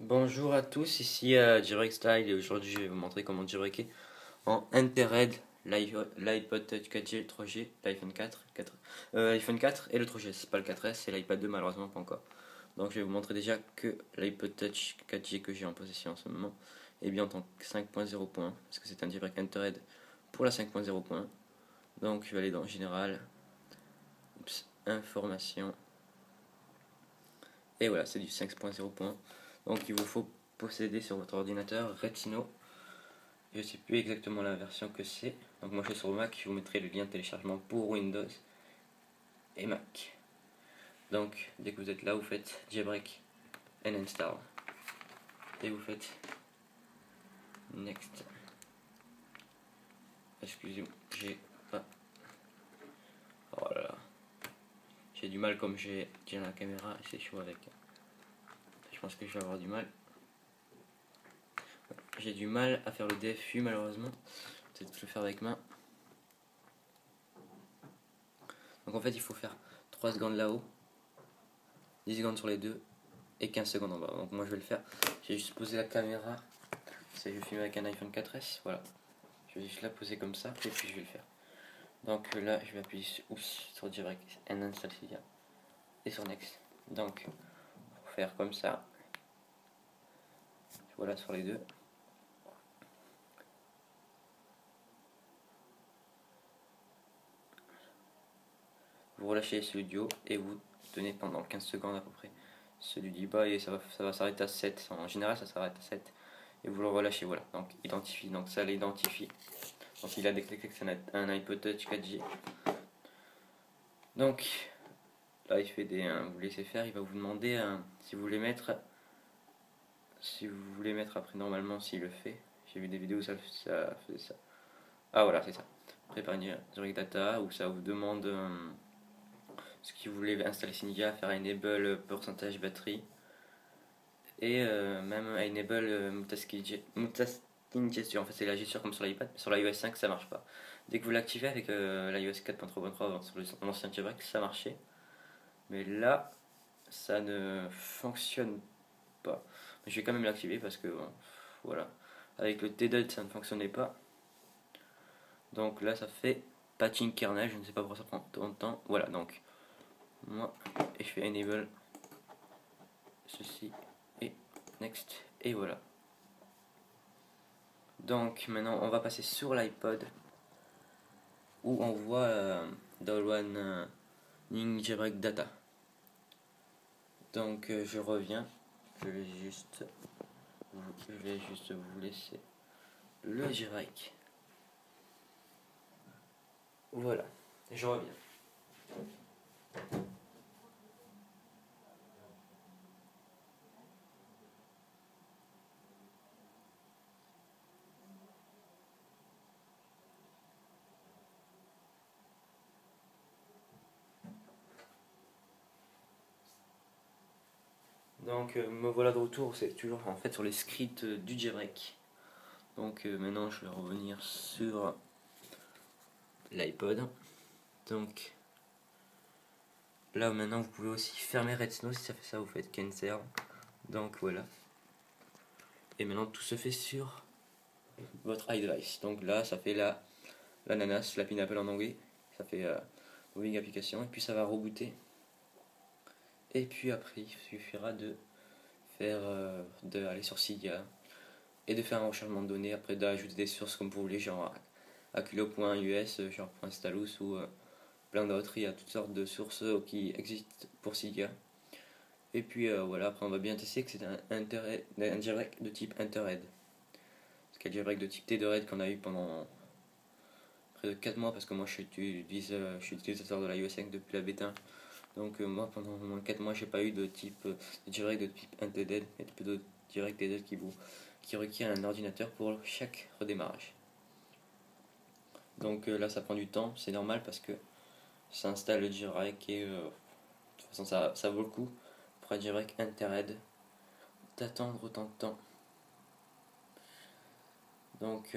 Bonjour à tous, ici Jailbreak Style et aujourd'hui je vais vous montrer comment jailbreaker en Entered l'iPod Touch 4G, le 3G, l'iPhone 4 et le 3G, c'est pas le 4S et l'iPad 2 malheureusement pas encore. Donc je vais vous montrer déjà que l'iPod Touch 4G que j'ai en possession en ce moment est bien en tant que 5.0. Parce que c'est un jailbreak Entered pour la 5.0. Donc je vais aller dans Général, Information, et voilà, c'est du 5.0. Donc il vous faut posséder sur votre ordinateur Retina. Je ne sais plus exactement la version que c'est. Donc moi je suis sur Mac, je vous mettrai le lien de téléchargement pour Windows et Mac. Donc dès que vous êtes là, vous faites jailbreak and install. Et vous faites next. Excusez-moi, j'ai pas. Oh là là. J'ai du mal comme j'ai la caméra, c'est chaud avec. Je pense que je vais avoir du mal. J'ai du mal à faire le DFU malheureusement. Peut-être le faire avec main. Donc en fait il faut faire 3 secondes là-haut, 10 secondes sur les deux et 15 secondes en bas. Donc moi je vais le faire. J'ai juste posé la caméra. Je vais filmer avec un iPhone 4S. Voilà. Je vais juste la poser comme ça et puis je vais le faire. Donc là je vais appuyer sur Jailbreak and install Cydia et sur Next. Donc pour faire comme ça. Voilà sur les deux. Vous relâchez l'audio et vous tenez pendant 15 secondes à peu près celui du bas et ça va s'arrêter à 7. En général ça s'arrête à 7 et vous le relâchez. Voilà, donc identifie, donc ça l'identifie. Donc il a détecté que c'est un iPod Touch 4G. Donc là il fait vous laissez faire, il va vous demander si vous voulez mettre après. Normalement s'il le fait, j'ai vu des vidéos où ça faisait ça. Ah voilà, c'est ça, préparer une direct data, où ça vous demande ce que vous voulez installer Cydia, faire enable pourcentage batterie et même enable multitasking gesture. En fait c'est la gesture comme sur l'iPad, mais sur l'iOS 5 ça marche pas. Dès que vous l'activez avec l'iOS 4.3.3 sur l'ancien jailbreak ça marchait, mais là ça ne fonctionne pas. Mais je vais quand même l'activer parce que bon, voilà, avec le TDOT ça ne fonctionnait pas. Donc là ça fait patching kernel, je ne sais pas pourquoi ça prend tant de temps. Voilà, donc moi et je fais enable ceci et next et voilà. Donc maintenant on va passer sur l'iPod où on voit download jailbreak data. Donc je reviens, je vais juste vous laisser le jailbreak. Voilà, je reviens. Donc me voilà de retour, c'est toujours en fait sur les scripts du jailbreak. Donc maintenant je vais revenir sur l'iPod. Donc là maintenant vous pouvez aussi fermer Retina. Si ça fait ça vous faites cancel. Donc voilà. Et maintenant tout se fait sur votre iDevice. Donc là ça fait l'ananas, la pineapple en anglais. Ça fait moving application et puis ça va rebooter. Et puis après il suffira de faire d'aller sur Cydia et de faire un rechargement de données, après d'ajouter des sources comme vous voulez, genre Aculo.us, genre .stylus ou plein d'autres. Il y a toutes sortes de sources qui existent pour Cydia. Et puis voilà, après on va bien tester que c'est un jailbreak de type Entered. Parce qu'il y a le jailbreak de type Tethered qu'on a eu pendant près de 4 mois, parce que moi je suis utilisateur de l'iOS 5 depuis la bêta. Donc moi pendant au moins 4 mois j'ai pas eu de jailbreak de type Entered, mais plutôt jailbreak Tethered qui requiert un ordinateur pour chaque redémarrage. Donc là ça prend du temps, c'est normal parce que ça installe le jailbreak et de toute façon ça vaut le coup pour un jailbreak Entered d'attendre autant de temps. Donc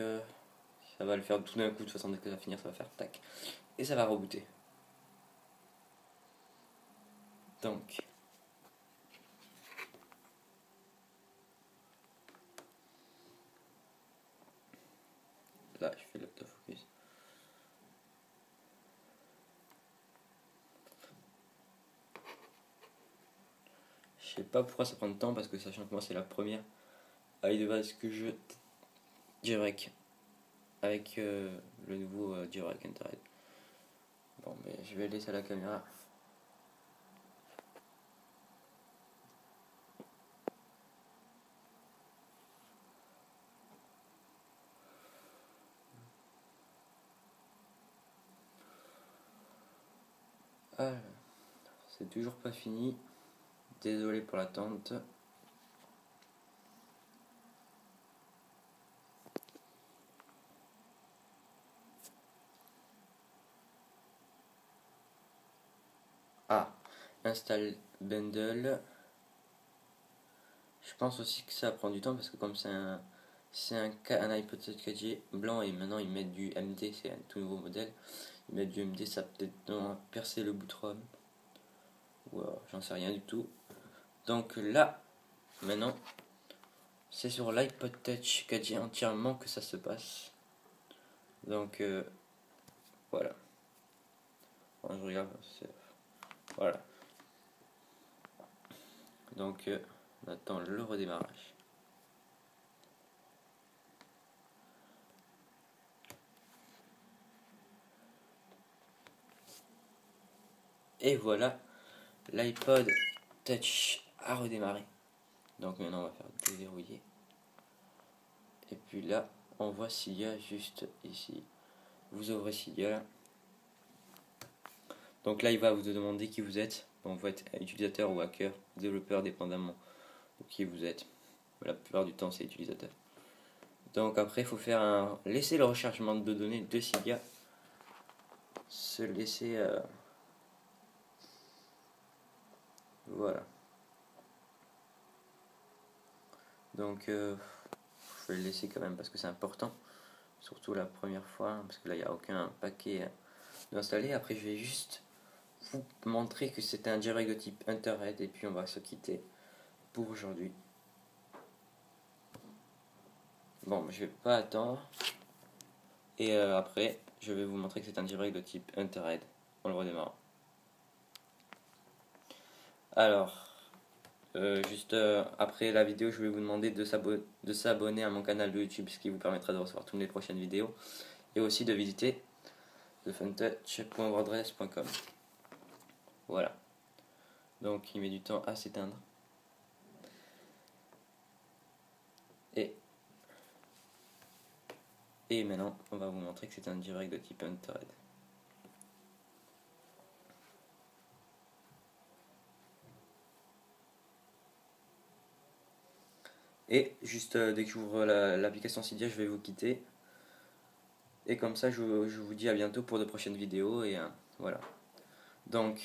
ça va le faire tout d'un coup, de toute façon dès que ça va finir ça va faire tac et ça va rebooter. Donc là je fais l'autofocus. Je sais pas pourquoi ça prend de temps, parce que sachant que moi c'est la première iDevice que je direct avec le nouveau direct Internet. Bon, mais je vais laisser la caméra. Ah, c'est toujours pas fini. Désolé pour l'attente. Ah, installe bundle. Je pense aussi que ça prend du temps, parce que comme un iPod 7 4G blanc, et maintenant ils mettent du MD, c'est un tout nouveau modèle. Ils mettent du MD, ça peut-être percer le boot ROM. Ou j'en sais rien du tout. Donc là, maintenant, c'est sur l'iPod Touch 4G entièrement que ça se passe. Donc voilà. Bon, je regarde. Voilà. Donc on attend le redémarrage. Et voilà, l'iPod Touch a redémarré. Donc maintenant on va faire déverrouiller. Et puis là, on voit Cydia juste ici. Vous ouvrez Cydia. Donc là, il va vous demander qui vous êtes. Bon, vous êtes utilisateur ou hacker, développeur dépendamment de qui vous êtes. La plupart du temps, c'est utilisateur. Donc après, il faut faire laisser le rechargement de données de Cydia se laisser... voilà. Donc, je vais le laisser quand même parce que c'est important. Surtout la première fois, parce que là, il n'y a aucun paquet d'installer. Après, je vais juste vous montrer que c'est un direct de type Internet. Et puis, on va se quitter pour aujourd'hui. Bon, je vais pas attendre. Et après, je vais vous montrer que c'est un direct de type Internet. On le redémarre. Alors, juste après la vidéo, je vais vous demander de s'abonner à mon canal de YouTube, ce qui vous permettra de recevoir toutes les prochaines vidéos. Et aussi de visiter thefuntouch.wordpress.com. Voilà. Donc, il met du temps à s'éteindre. Et maintenant, on va vous montrer que c'est un direct de type Unthread. Et juste dès que j'ouvre l'application Cydia, je vais vous quitter. Et comme ça, je vous dis à bientôt pour de prochaines vidéos. Et voilà. Donc,